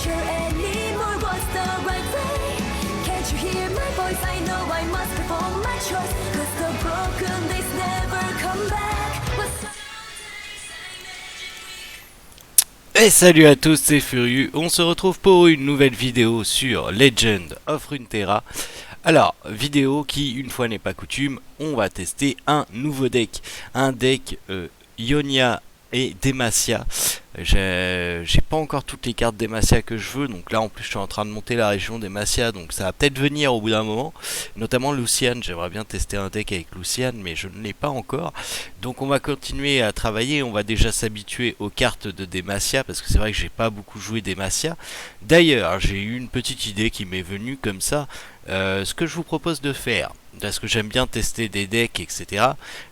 sure anymore what's the right way. Can't you hear my voice? I know I must perform my choice, 'cause the broken days never come back. Et salut à tous, c'est Furieux. On se retrouve pour une nouvelle vidéo sur Legend of Runeterra. Alors, vidéo qui, une fois n'est pas coutume, on va tester un nouveau deck. Un deck Ionia et Demacia. J'ai pas encore toutes les cartes Demacia que je veux, donc là en plus je suis en train de monter la région Demacia, donc ça va peut-être venir au bout d'un moment. Notamment Lucian, j'aimerais bien tester un deck avec Lucian, mais je ne l'ai pas encore. Donc on va continuer à travailler, on va déjà s'habituer aux cartes de Demacia, parce que c'est vrai que j'ai pas beaucoup joué Demacia. D'ailleurs, j'ai eu une petite idée qui m'est venue comme ça. Ce que je vous propose de faire, parce que j'aime bien tester des decks, etc.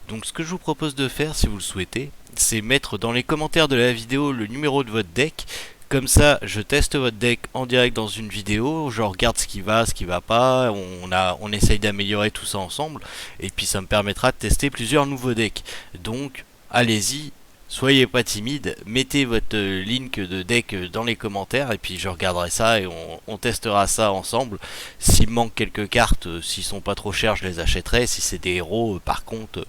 Donc ce que je vous propose de faire, si vous le souhaitez, c'est mettre dans les commentaires de la vidéo le numéro de votre deck. Comme ça, je teste votre deck en direct dans une vidéo, je regarde ce qui va pas, on essaye d'améliorer tout ça ensemble, et puis ça me permettra de tester plusieurs nouveaux decks. Donc, allez-y, soyez pas timide, mettez votre link de deck dans les commentaires, et puis je regarderai ça et on testera ça ensemble. S'il me manque quelques cartes, s'ils sont pas trop chers, je les achèterai. Si c'est des héros, par contre,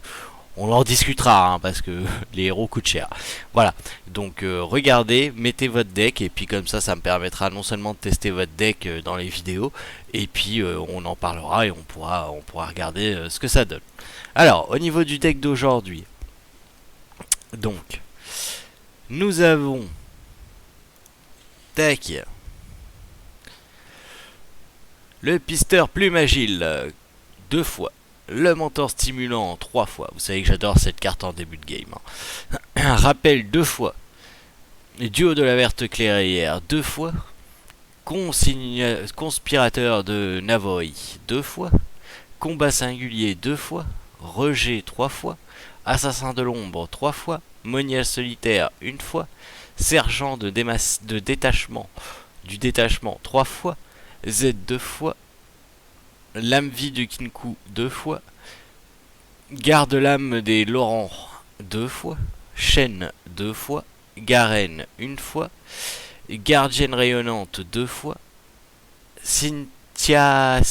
on en discutera, hein, parce que les héros coûtent cher. Voilà, donc regardez, mettez votre deck, et puis comme ça, ça me permettra non seulement de tester votre deck dans les vidéos, et puis on en parlera et on pourra regarder ce que ça donne. Alors, au niveau du deck d'aujourd'hui, donc, nous avons tac, le pisteur plume agile 2 fois. Le mentor stimulant 3 fois. Vous savez que j'adore cette carte en début de game. Un rappel 2 fois. Duo de la verte clairière 2 fois. Conspirateur de Navoi 2 fois. Combat singulier 2 fois. Rejet 3 fois. Assassin de l'ombre 3 fois. Monial solitaire 1 fois. Sergent de détachement du détachement 3 fois. Z 2 fois. Lame vie du Kinku 2 fois. Garde l'âme des Laurents 2 fois. Chaîne 2 fois. Garen 1 fois. Gardienne rayonnante 2 fois. Citria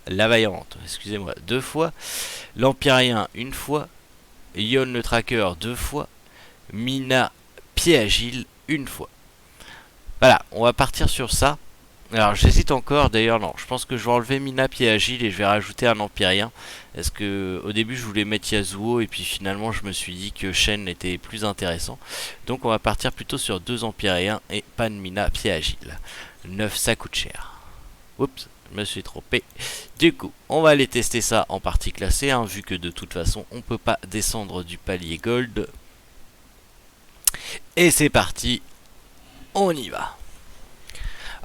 la vaillante, excusez-moi, 2 fois. L'Empyrien 1 fois. Yon le tracker 2 fois. Mina pied agile 1 fois. Voilà, on va partir sur ça. Alors j'hésite encore, d'ailleurs non, je pense que je vais enlever Mina pied agile et je vais rajouter un Empyrien. Est-ce que au début je voulais mettre Yasuo et puis finalement je me suis dit que Shen était plus intéressant. Donc on va partir plutôt sur 2 Empyriens et pas de Mina pied agile. 9 ça coûte cher. Oups, je me suis trompé. Du coup, on va aller tester ça en partie classée, hein, vu que de toute façon on peut pas descendre du palier gold. Et c'est parti, on y va.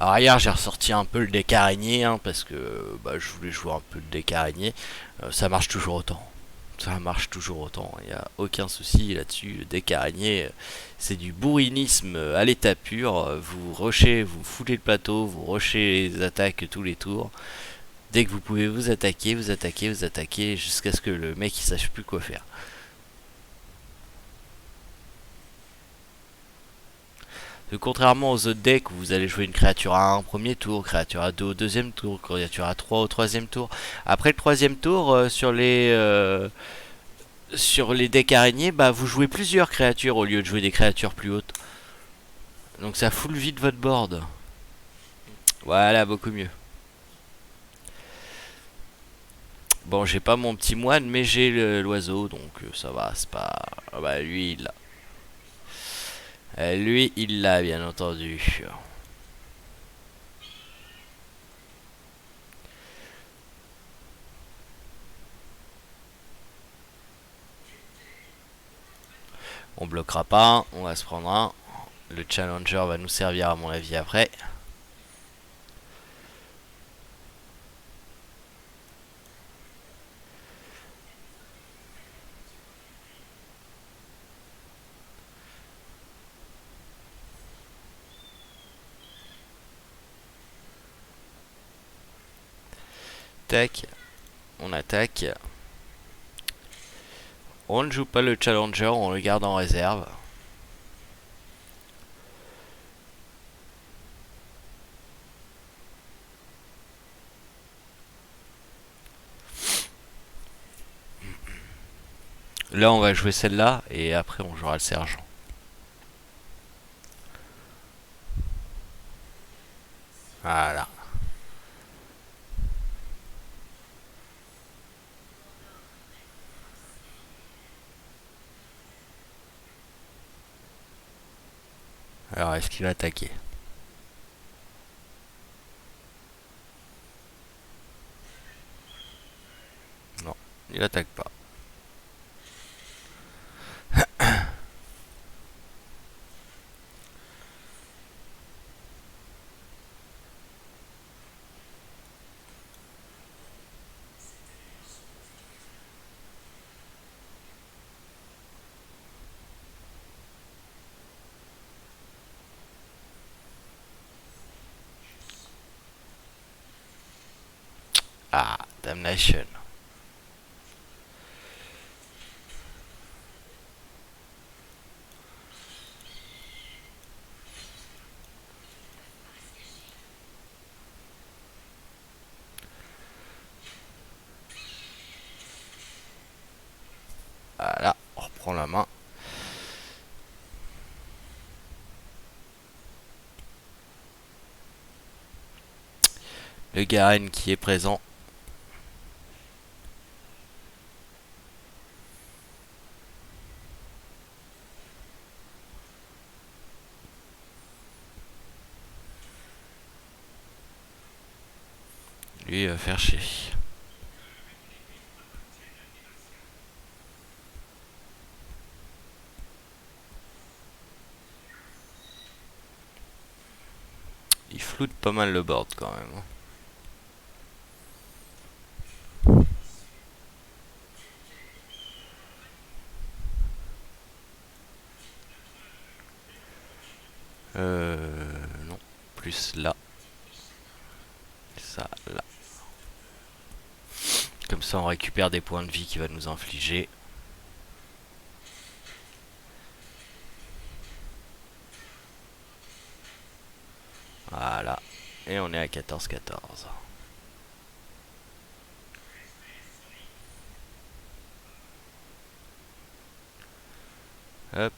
Alors hier j'ai ressorti un peu le deck araignée, hein, parce que je voulais jouer un peu le deck araignée. Ça marche toujours autant. Ça marche toujours autant. Il n'y a aucun souci là-dessus. Le deck araignée, c'est du bourrinisme à l'état pur. Vous rushez, vous foutez le plateau, vous rushez les attaques tous les tours. Dès que vous pouvez vous attaquer, jusqu'à ce que le mec il sache plus quoi faire. Contrairement aux autres decks où vous allez jouer une créature à 1 au premier tour, créature à 2 au deuxième tour, créature à 3 au troisième tour. Après le troisième tour, sur les decks araignées, vous jouez plusieurs créatures au lieu de jouer des créatures plus hautes. Donc ça full vide votre board. Voilà, beaucoup mieux. Bon, j'ai pas mon petit moine, mais j'ai l'oiseau, donc ça va, c'est pas... Ah bah lui, il l'a. Lui, il l'a, bien entendu. On bloquera pas, on va se prendre un. Le challenger va nous servir à mon avis après. Tac, on attaque. On ne joue pas le challenger, on le garde en réserve. Là, on va jouer celle-là et après, on jouera le sergent. Voilà. Alors, est-ce qu'il va attaquer? Non, il attaque pas. Ah, Damnation. Voilà, on reprend la main. Le Garen qui est présent. Lui, il va faire chier. Il floute pas mal le board quand même. Non. Plus là. Ça, là. Comme ça, on récupère des points de vie qu'il va nous infliger. Voilà. Et on est à 14-14. Hop.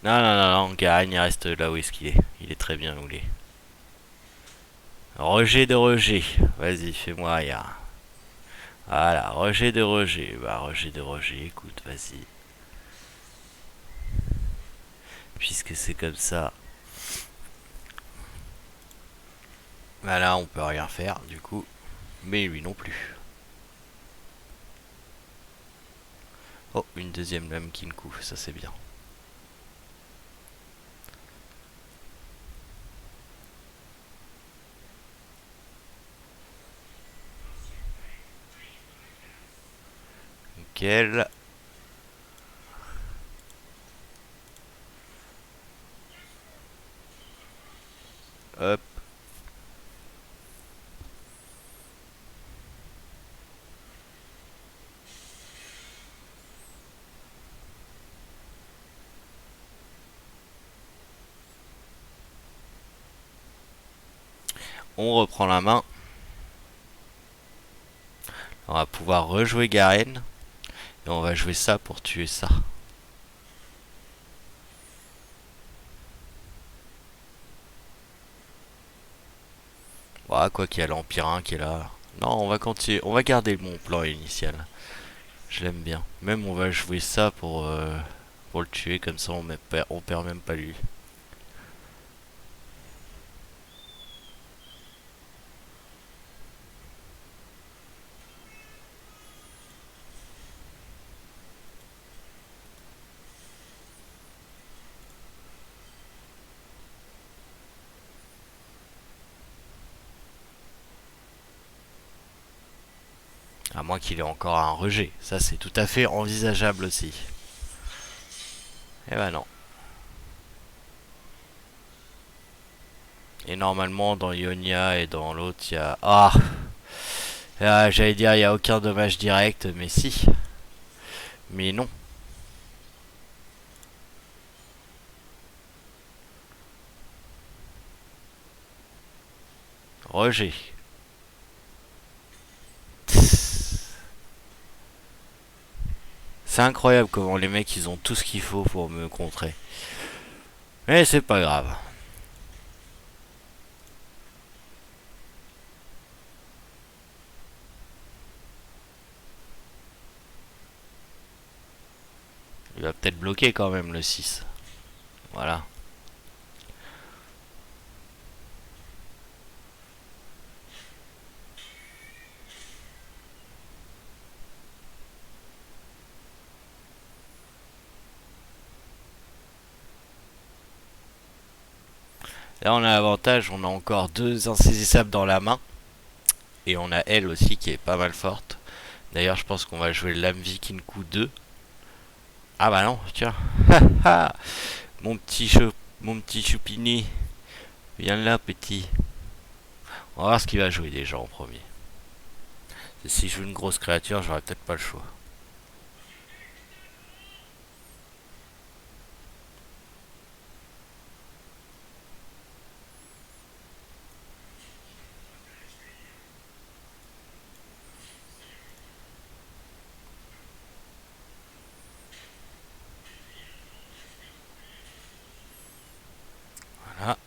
Non, non, non, non, Gagne, il reste là où est-ce qu'il est. Il est très bien où il est. Rejet de rejet. Vas-y, fais-moi rien. Voilà, rejet de rejet. Bah, rejet de rejet, écoute, vas-y. Puisque c'est comme ça. Bah là, on peut rien faire, du coup. Mais lui non plus. Oh, une deuxième lame qui me couvre, ça c'est bien. Nickel. Hop. On reprend la main. On va pouvoir rejouer Garen. Et on va jouer ça pour tuer ça. Voilà, quoi qu'il y a l'Empire 1 qui est là. Non, on va continuer. On va garder mon plan initial. Je l'aime bien. Même on va jouer ça pour le tuer. Comme ça, on perd même pas lui. À moins qu'il ait encore un rejet. Ça, c'est tout à fait envisageable aussi. Eh ben non. Et normalement, dans Ionia et dans l'autre, il y a... j'allais dire, il n'y a aucun dommage direct, mais si. Mais non. Rejet. C'est incroyable comment les mecs, ils ont tout ce qu'il faut pour me contrer. Mais c'est pas grave. Il va peut-être bloquer quand même le 6. Voilà. Là on a l'avantage, on a encore 2 insaisissables dans la main. Et on a elle aussi qui est pas mal forte. D'ailleurs je pense qu'on va jouer l'âme viking coup 2. Ah bah non, tiens. mon petit choupini. Viens là petit. On va voir ce qu'il va jouer déjà en premier. Et si je joue une grosse créature, j'aurai peut-être pas le choix. Voilà.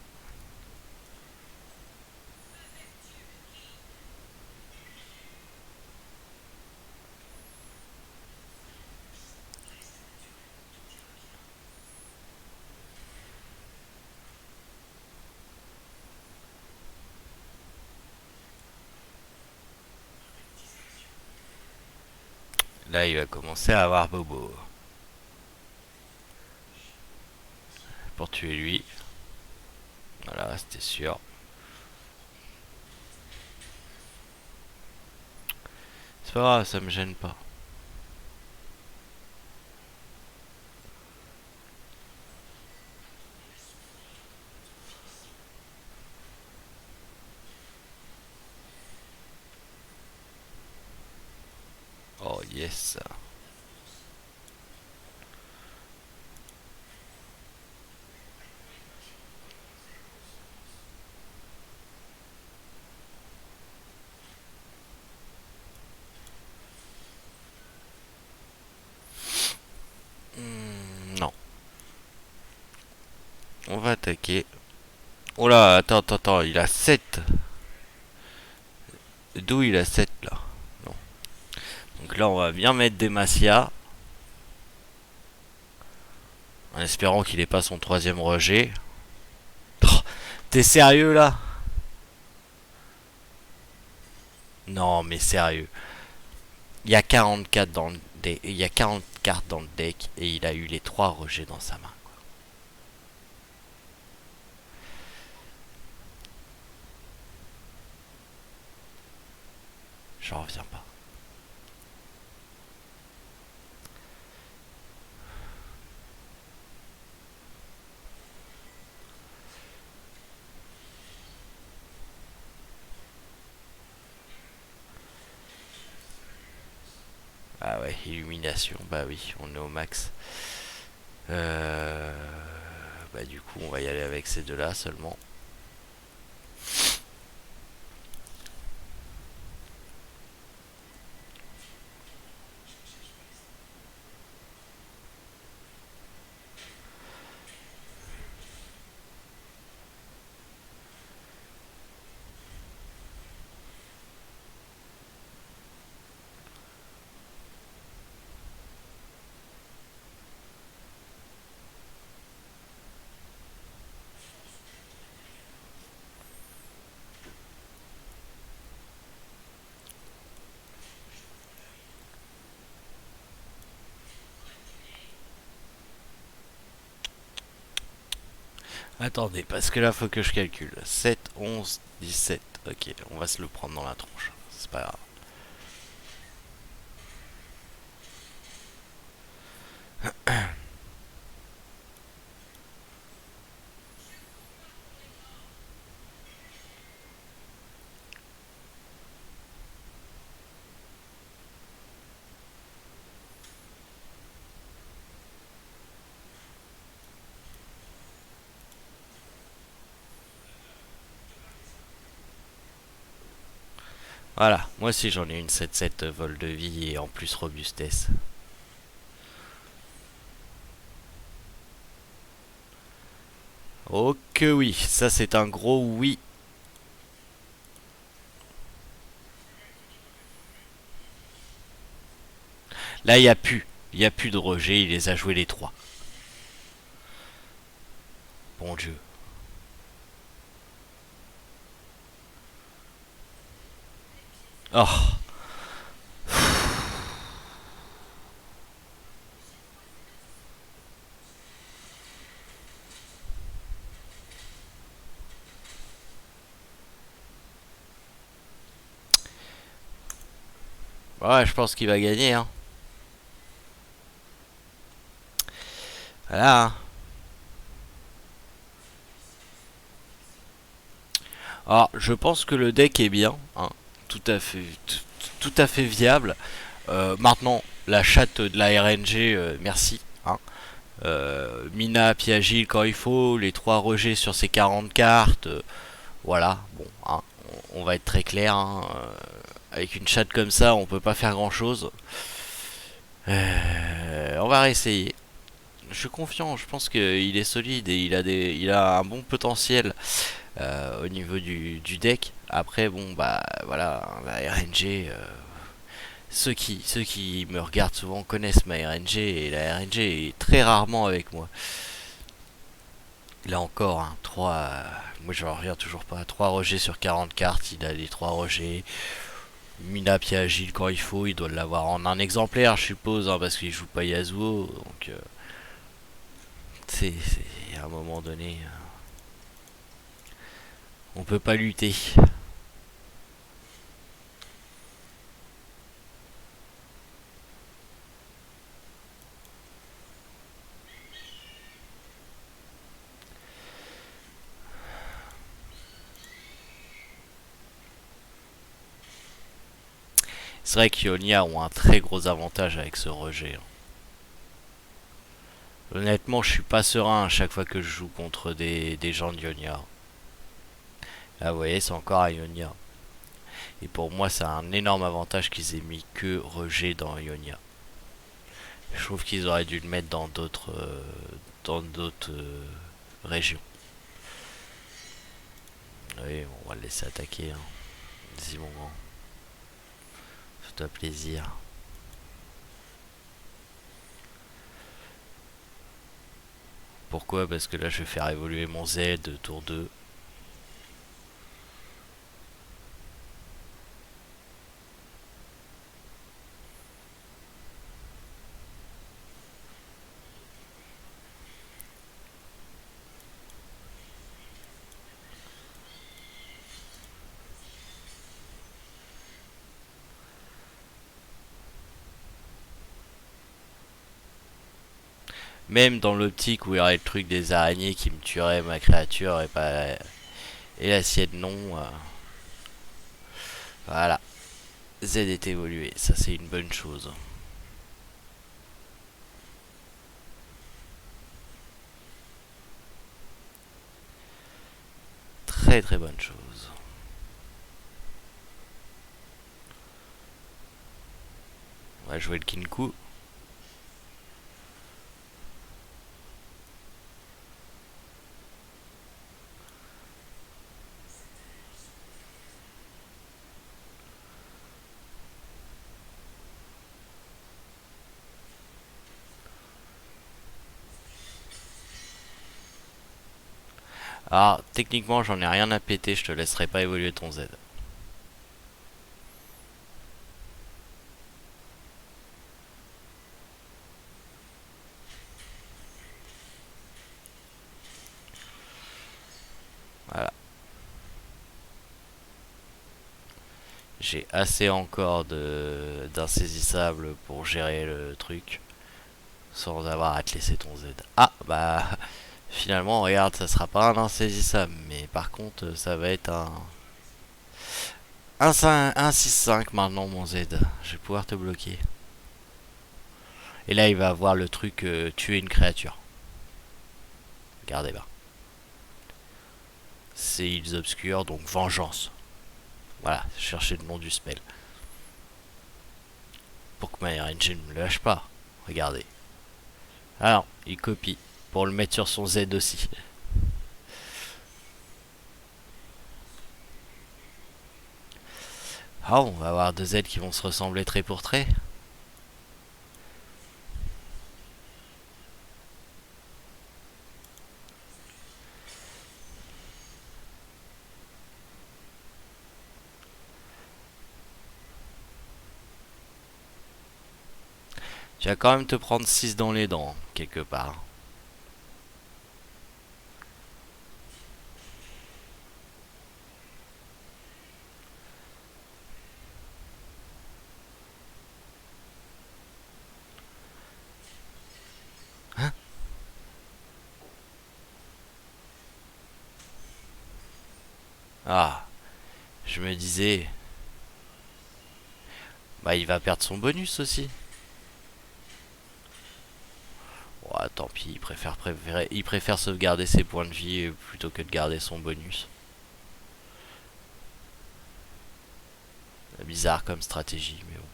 Là, il va commencer à avoir Bobo. Pour tuer lui. Voilà, c'était sûr. C'est pas grave, ça me gêne pas. Oh yes. Non. On va attaquer. Oh là, attends, il a 7. D'où il a 7 là? Non. Donc là, on va bien mettre Demacia. En espérant qu'il ait pas son 3ème rejet. Oh, t'es sérieux là? Non, mais sérieux. Il y a 44 dans le deck. Il y a 40 cartes dans le deck et il a eu les 3 rejets dans sa main. J'en reviens pas. Ah ouais, illumination, bah oui, on est au max. Bah du coup, on va y aller avec ces deux-là seulement. Attendez, parce que là, faut que je calcule. 7, 11, 17. Ok, on va se le prendre dans la tronche. C'est pas grave. Voilà, moi aussi j'en ai une 7-7 vol de vie et en plus robustesse. Oh que oui, ça c'est un gros oui. Là il n'y a plus. Il n'y a plus de rejet, il les a joués les trois. Bon Dieu. Oh. Ouais, je pense qu'il va gagner, hein. Voilà, hein. Alors, je pense que le deck est bien, hein. Tout à fait viable. Maintenant, la chatte de la RNG, merci, hein. Mina, puis agile quand il faut, les trois rejets sur ces 40 cartes. Voilà, bon, hein, on va être très clair, hein. Avec une chatte comme ça, on peut pas faire grand chose. On va réessayer. Je suis confiant, je pense qu'il est solide et il a un bon potentiel au niveau du deck. Après, bon, bah voilà, la RNG, ceux qui me regardent souvent connaissent ma RNG et la RNG est très rarement avec moi. Là encore, hein, 3, moi je reviens toujours pas. 3 rejets sur 40 cartes, il a les 3 rejets. Mina pied agile quand il faut, il doit l'avoir en un exemplaire, je suppose, hein, parce qu'il joue pas Yasuo. Donc, c'est à un moment donné, on peut pas lutter. C'est vrai qu'Ionia ont un très gros avantage avec ce rejet, hein. Honnêtement, je suis pas serein à chaque fois que je joue contre des gens d'Ionia. Là, vous voyez, c'est encore à Ionia. Et pour moi, c'est un énorme avantage qu'ils aient mis que rejet dans Ionia. Je trouve qu'ils auraient dû le mettre dans d'autres régions. Oui, on va le laisser attaquer, hein. Vas-y, mon grand. Fais-toi plaisir. Pourquoi? Parce que là, je vais faire évoluer mon Z tour 2. Même dans l'optique où il y aurait le truc des araignées qui me tuerait ma créature et pas et la sienne non. Voilà. Z est évolué, ça c'est une bonne chose. Très très bonne chose. On va jouer le Kinku. Alors, techniquement, j'en ai rien à péter, je te laisserai pas évoluer ton Z. Voilà. J'ai assez encore d'insaisissable pour gérer le truc sans avoir à te laisser ton Z. Ah, bah, finalement, regarde, ça sera pas un insaisissable, mais par contre, ça va être un 6-5 maintenant, mon Z. Je vais pouvoir te bloquer. Et là, il va avoir le truc tuer une créature. Regardez là. C'est ils obscurs, donc vengeance. Voilà, chercher le nom du spell. Pour que My Engine ne me lâche pas. Regardez. Ah non, il copie. Pour le mettre sur son Z aussi. Ah, on va avoir deux Z qui vont se ressembler trait pour trait. Tu vas quand même te prendre 6 dans les dents, quelque part. Hein? Ah, je me disais... Bah, il va perdre son bonus aussi. Oh, tant pis, il préfère sauvegarder ses points de vie plutôt que de garder son bonus. Bizarre comme stratégie, mais bon.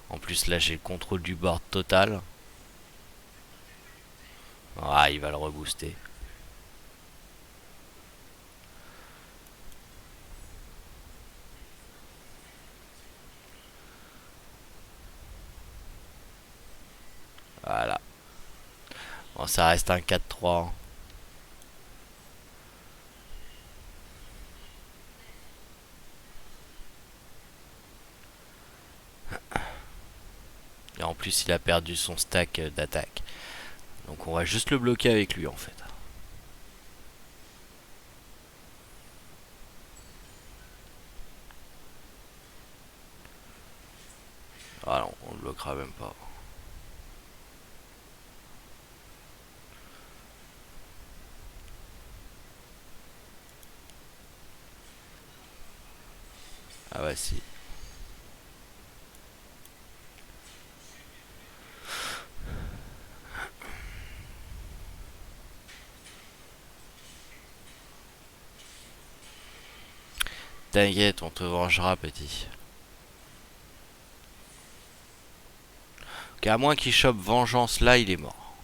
En plus, là, j'ai le contrôle du board total. Ah, il va le rebooster. Voilà. Bon, ça reste un 4-3. Et en plus, il a perdu son stack d'attaque. Donc on va juste le bloquer avec lui, en fait. Ah non, on le bloquera même pas. Ah bah si. T'inquiète, on te vengera, petit. À moins qu'il chope vengeance là, il est mort.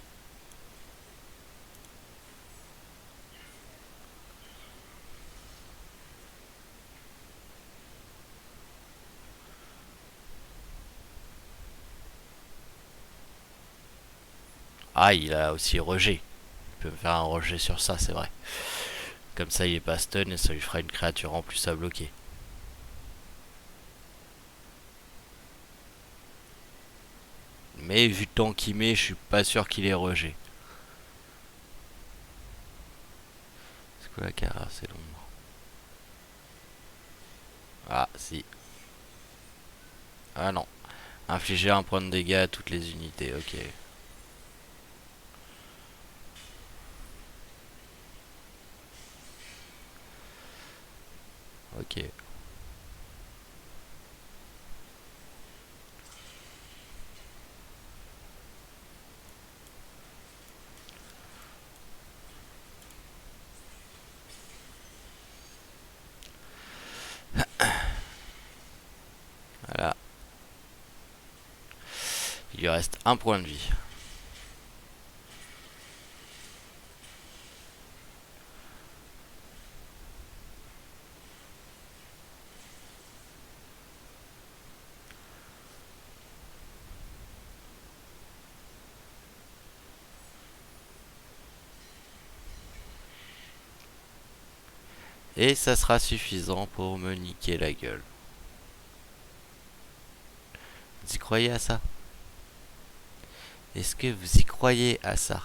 Ah, il a aussi rejet. Il peut me faire un rejet sur ça, c'est vrai. Comme ça, il est pas stun et ça lui fera une créature en plus à bloquer. Mais vu le temps qu'il met, je suis pas sûr qu'il ait rejet. C'est quoi la cara? C'est l'ombre. Ah, si. Ah non. Infliger un point de dégâts à toutes les unités, ok. Ok. Voilà. Il lui reste un point de vie. Et ça sera suffisant pour me niquer la gueule. Vous y croyez à ça? Est-ce que vous y croyez à ça?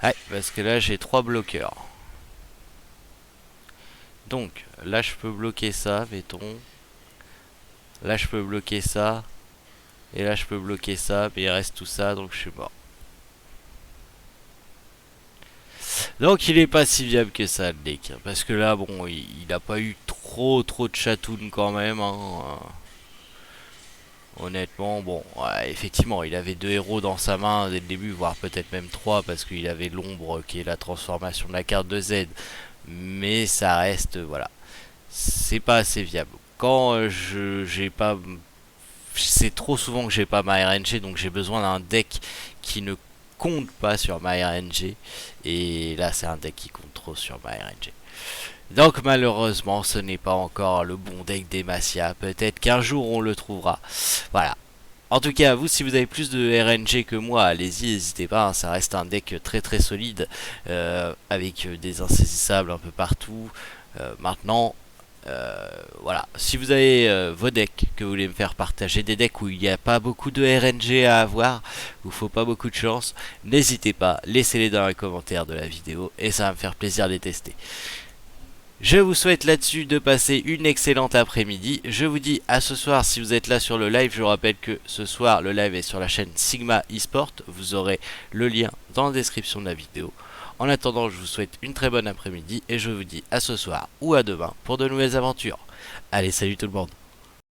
Ouais, parce que là j'ai 3 bloqueurs. Donc, là je peux bloquer ça, mettons. Là je peux bloquer ça. Et là je peux bloquer ça, mais il reste tout ça, donc je suis mort. Donc il est pas si viable que ça le deck, hein, parce que là bon il a pas eu trop de chatounes quand même, hein. Honnêtement bon ouais, effectivement il avait 2 héros dans sa main dès le début, voire peut-être même 3 parce qu'il avait l'ombre qui est la transformation de la carte de Z, mais ça reste voilà, c'est pas assez viable. Quand j'ai pas, c'est trop souvent que j'ai pas ma RNG, donc j'ai besoin d'un deck qui ne compte pas sur ma RNG, et là c'est un deck qui compte trop sur ma RNG. Donc malheureusement ce n'est pas encore le bon deck d'Demacia, peut-être qu'un jour on le trouvera. Voilà. En tout cas, vous, si vous avez plus de RNG que moi, allez-y, n'hésitez pas, hein, ça reste un deck très solide, avec des insaisissables un peu partout. Maintenant, voilà, si vous avez vos decks que vous voulez me faire partager, des decks où il n'y a pas beaucoup de RNG à avoir, où il faut pas beaucoup de chance, n'hésitez pas, laissez-les dans les commentaires de la vidéo et ça va me faire plaisir de les tester. Je vous souhaite là-dessus de passer une excellente après-midi. Je vous dis à ce soir si vous êtes là sur le live. Je vous rappelle que ce soir le live est sur la chaîne Sigma eSport. Vous aurez le lien dans la description de la vidéo. En attendant, je vous souhaite une très bonne après-midi et je vous dis à ce soir ou à demain pour de nouvelles aventures. Allez, salut tout le monde!